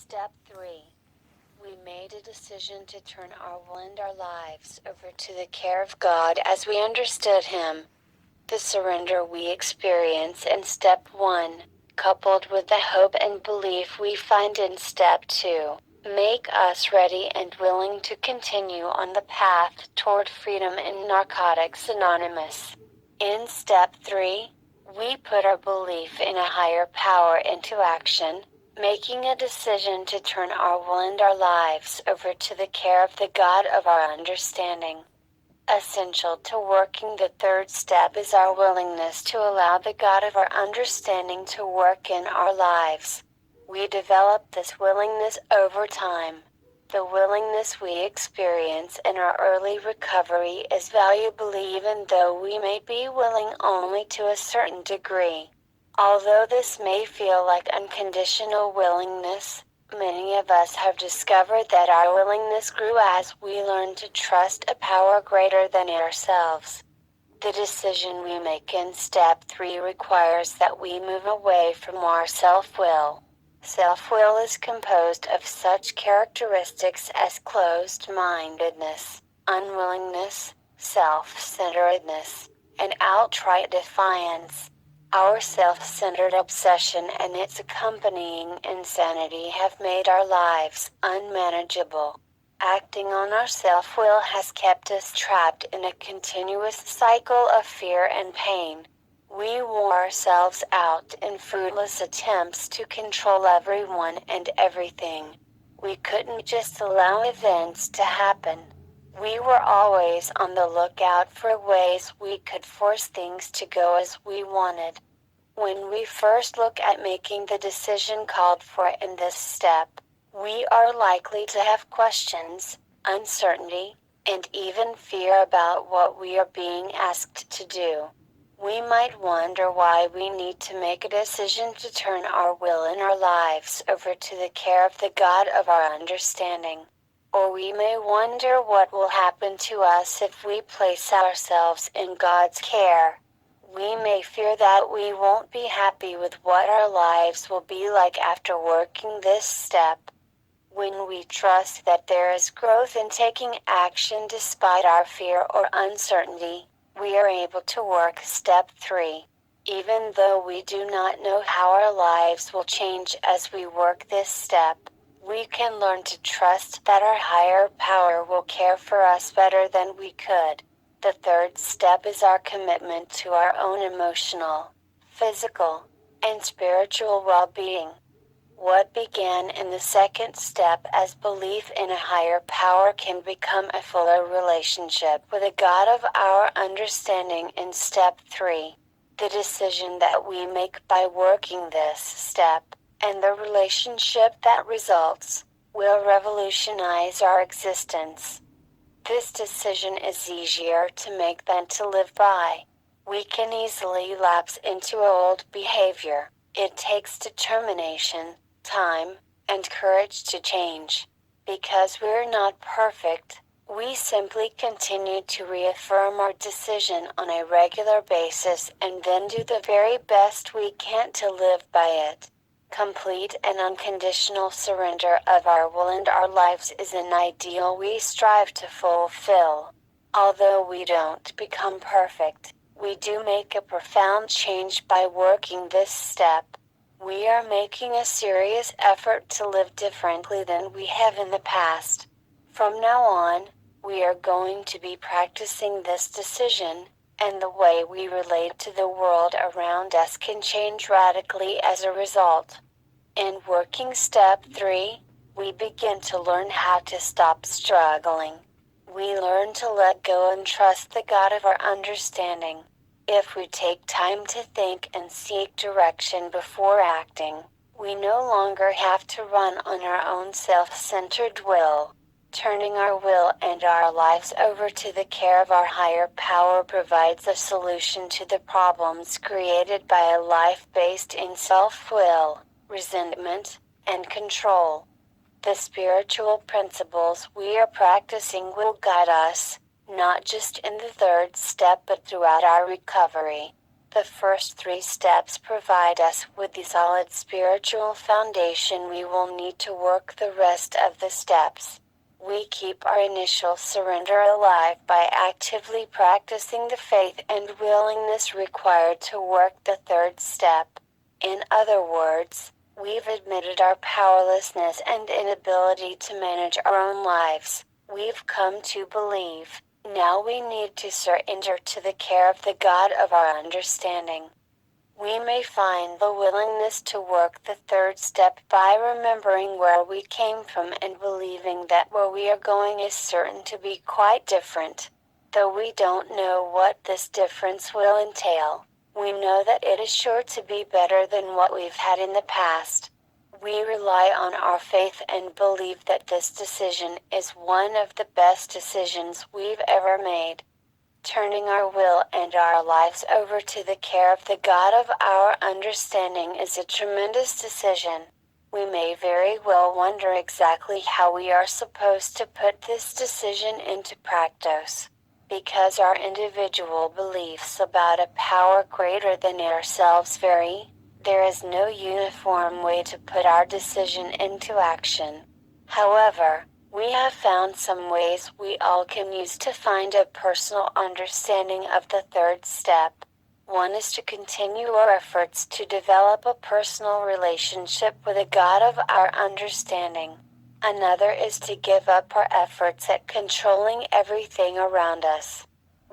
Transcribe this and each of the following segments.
Step 3. We made a decision to turn our will and our lives over to the care of God as we understood Him. The surrender we experience in Step 1, coupled with the hope and belief we find in Step 2, make us ready and willing to continue on the path toward freedom in Narcotics Anonymous. In Step 3, we put our belief in a higher power into action, making a decision to turn our will and our lives over to the care of the God of our understanding. Essential to working the third step is our willingness to allow the God of our understanding to work in our lives. We develop this willingness over time. The willingness we experience in our early recovery is valuable even though we may be willing only to a certain degree. Although this may feel like unconditional willingness, many of us have discovered that our willingness grew as we learned to trust a power greater than ourselves. The decision we make in Step 3 requires that we move away from our self-will. Self-will is composed of such characteristics as closed-mindedness, unwillingness, self-centeredness, and outright defiance. Our self-centered obsession and its accompanying insanity have made our lives unmanageable. Acting on our self-will has kept us trapped in a continuous cycle of fear and pain. We wore ourselves out in fruitless attempts to control everyone and everything. We couldn't just allow events to happen. We were always on the lookout for ways we could force things to go as we wanted. When we first look at making the decision called for in this step, we are likely to have questions, uncertainty, and even fear about what we are being asked to do. We might wonder why we need to make a decision to turn our will and our lives over to the care of the God of our understanding. Or we may wonder what will happen to us if we place ourselves in God's care. We may fear that we won't be happy with what our lives will be like after working this step. When we trust that there is growth in taking action despite our fear or uncertainty, we are able to work Step 3. Even though we do not know how our lives will change as we work this step, we can learn to trust that our higher power will care for us better than we could. The third step is our commitment to our own emotional, physical, and spiritual well-being. What began in the second step as belief in a higher power can become a fuller relationship with a God of our understanding in Step 3. The decision that we make by working this step, and the relationship that results, will revolutionize our existence. This decision is easier to make than to live by. We can easily lapse into old behavior. It takes determination, time, and courage to change. Because we're not perfect, we simply continue to reaffirm our decision on a regular basis and then do the very best we can to live by it. Complete and unconditional surrender of our will and our lives is an ideal we strive to fulfill. Although we don't become perfect, we do make a profound change by working this step. We are making a serious effort to live differently than we have in the past. From now on, we are going to be practicing this decision, and the way we relate to the world around us can change radically as a result. In working Step 3, we begin to learn how to stop struggling. We learn to let go and trust the God of our understanding. If we take time to think and seek direction before acting, we no longer have to run on our own self-centered will. Turning our will and our lives over to the care of our higher power provides a solution to the problems created by a life based in self-will, resentment, and control. The spiritual principles we are practicing will guide us, not just in the third step but throughout our recovery. The first 3 steps provide us with the solid spiritual foundation we will need to work the rest of the steps. We keep our initial surrender alive by actively practicing the faith and willingness required to work the 3rd step. In other words, we've admitted our powerlessness and inability to manage our own lives. We've come to believe. Now we need to surrender to the care of the God of our understanding. We may find the willingness to work the 3rd step by remembering where we came from and believing that where we are going is certain to be quite different. Though we don't know what this difference will entail, we know that it is sure to be better than what we've had in the past. We rely on our faith and believe that this decision is one of the best decisions we've ever made. Turning our will and our lives over to the care of the God of our understanding is a tremendous decision. We may very well wonder exactly how we are supposed to put this decision into practice. Because our individual beliefs about a power greater than ourselves vary, there is no uniform way to put our decision into action. However, we have found some ways we all can use to find a personal understanding of the 3rd step. One is to continue our efforts to develop a personal relationship with the God of our understanding. Another is to give up our efforts at controlling everything around us.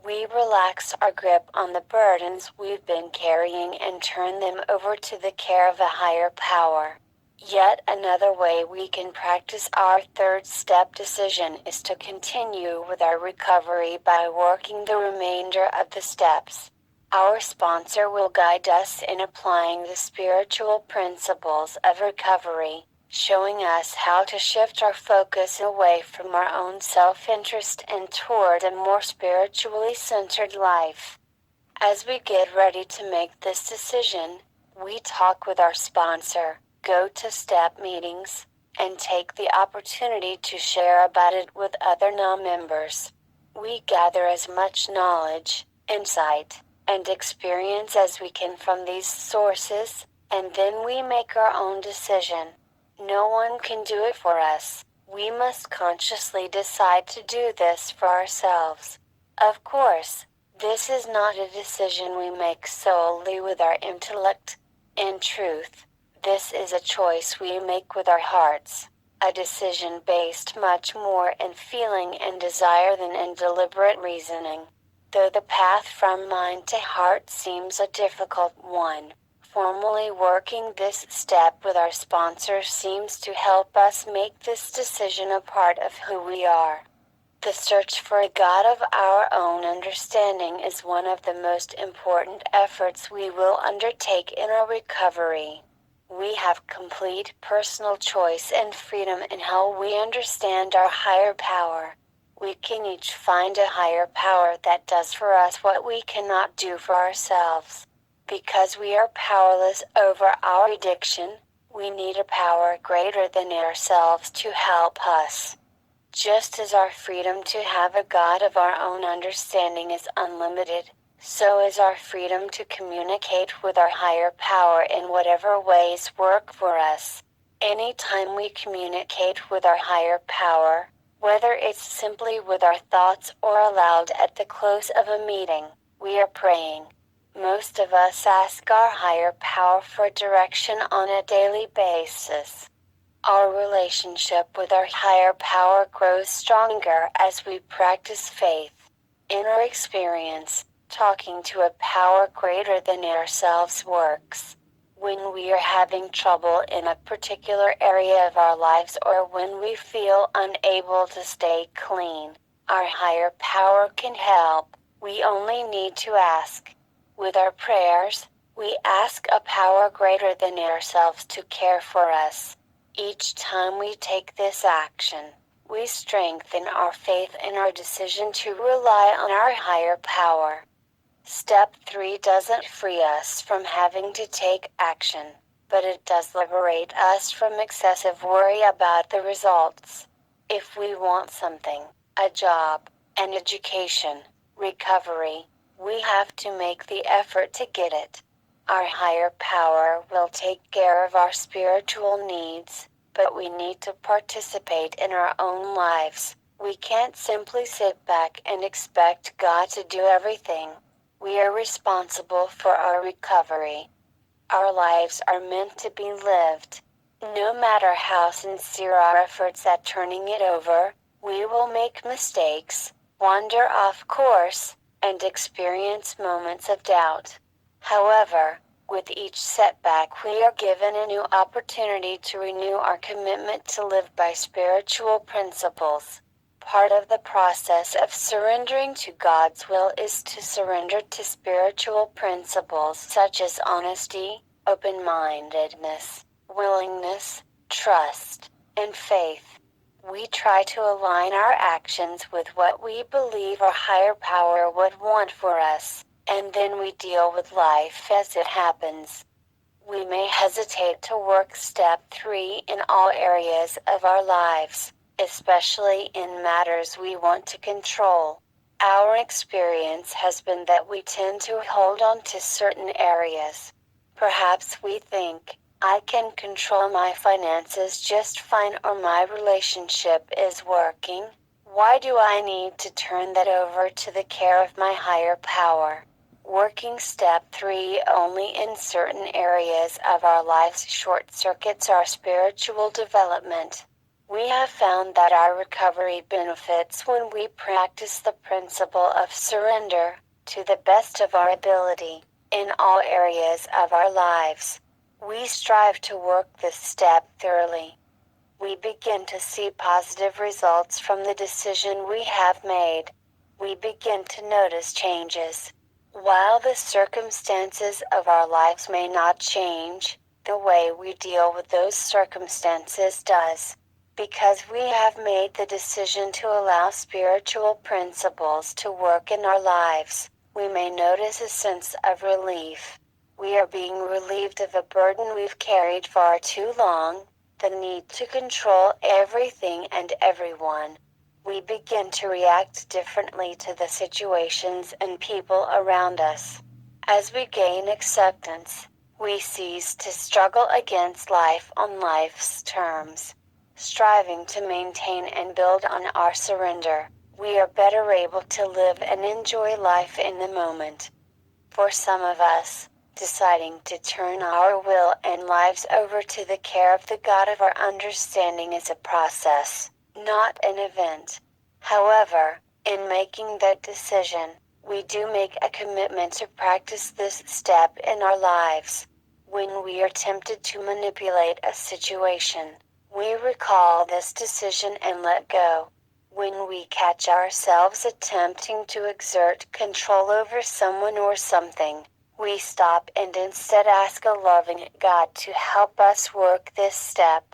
We relax our grip on the burdens we've been carrying and turn them over to the care of a higher power. Yet another way we can practice our 3rd step decision is to continue with our recovery by working the remainder of the steps. Our sponsor will guide us in applying the spiritual principles of recovery, showing us how to shift our focus away from our own self-interest and toward a more spiritually centered life. As we get ready to make this decision, we talk with our sponsor, go to STEP meetings, and take the opportunity to share about it with other non-members. We gather as much knowledge, insight, and experience as we can from these sources, and then we make our own decision. No one can do it for us. We must consciously decide to do this for ourselves. Of course, this is not a decision we make solely with our intellect. In truth, this is a choice we make with our hearts, a decision based much more in feeling and desire than in deliberate reasoning. Though the path from mind to heart seems a difficult one, formally working this step with our sponsor seems to help us make this decision a part of who we are. The search for a God of our own understanding is one of the most important efforts we will undertake in our recovery. We have complete personal choice and freedom in how we understand our higher power. We can each find a higher power that does for us what we cannot do for ourselves. Because we are powerless over our addiction, we need a power greater than ourselves to help us. Just as our freedom to have a God of our own understanding is unlimited, so is our freedom to communicate with our higher power in whatever ways work for us. Anytime we communicate with our higher power, whether it's simply with our thoughts or aloud at the close of a meeting, we are praying. Most of us ask our higher power for direction on a daily basis. Our relationship with our higher power grows stronger as we practice faith. In our experience, talking to a power greater than ourselves works. When we are having trouble in a particular area of our lives or when we feel unable to stay clean, our higher power can help. We only need to ask. With our prayers, we ask a power greater than ourselves to care for us. Each time we take this action, we strengthen our faith in our decision to rely on our higher power. Step 3 doesn't free us from having to take action, but it does liberate us from excessive worry about the results. If we want something, a job, an education, recovery, We have to make the effort to get it. Our higher power will take care of our spiritual needs, but we need to participate in our own lives. We can't simply sit back and expect God to do everything. We are responsible for our recovery. Our lives are meant to be lived. No matter how sincere our efforts at turning it over, we will make mistakes, wander off course, and experience moments of doubt. However, with each setback we are given a new opportunity to renew our commitment to live by spiritual principles. Part of the process of surrendering to God's will is to surrender to spiritual principles such as honesty, open-mindedness, willingness, trust, and faith. We try to align our actions with what we believe our higher power would want for us, and then we deal with life as it happens. We may hesitate to work step 3 in all areas of our lives, especially in matters we want to control. Our experience has been that we tend to hold on to certain areas. Perhaps we think, I can control my finances just fine, or my relationship is working. Why do I need to turn that over to the care of my higher power? Working step 3 only in certain areas of our lives short-circuits our spiritual development. We have found that our recovery benefits when we practice the principle of surrender, to the best of our ability, in all areas of our lives. We strive to work this step thoroughly. We begin to see positive results from the decision we have made. We begin to notice changes. While the circumstances of our lives may not change, the way we deal with those circumstances does. Because we have made the decision to allow spiritual principles to work in our lives, we may notice a sense of relief. We are being relieved of a burden we've carried far too long, the need to control everything and everyone. We begin to react differently to the situations and people around us. As we gain acceptance, we cease to struggle against life on life's terms. Striving to maintain and build on our surrender, we are better able to live and enjoy life in the moment. For some of us, deciding to turn our will and lives over to the care of the God of our understanding is a process, not an event. However, in making that decision, we do make a commitment to practice this step in our lives. When we are tempted to manipulate a situation, we recall this decision and let go. When we catch ourselves attempting to exert control over someone or something, we stop and instead ask a loving God to help us work this step.